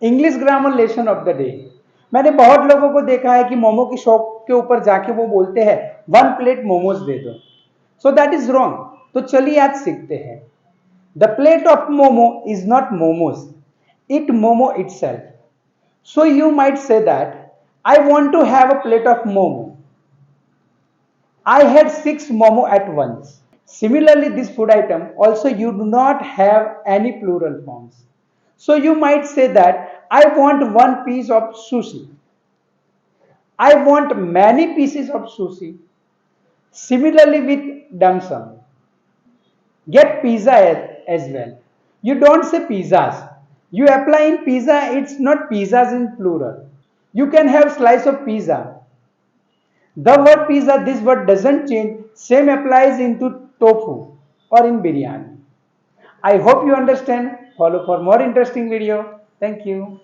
English grammar lesson of the day. मैंने बहुत लोगों को देखा है कि मोमो की शॉप के ऊपर जाके वो बोलते हैं 1 प्लेट मोमोज दे दो। So that is wrong. तो चलिए आज सीखते हैं। The plate of momo is not momos, it momo itself. So you might say that I want to have a plate of momo. I had 6 momo at once. Similarly, this food item also you do not have any plural forms. So you might say that I want 1 piece of sushi. I want many pieces of sushi. Similarly with dim sum. Get pizza as well. You don't say pizzas. You apply in pizza, it's not pizzas in plural. You can have slice of pizza. The word pizza, this word doesn't change. Same applies into tofu or in biryani. I hope you understand. Follow for more interesting video. Thank you.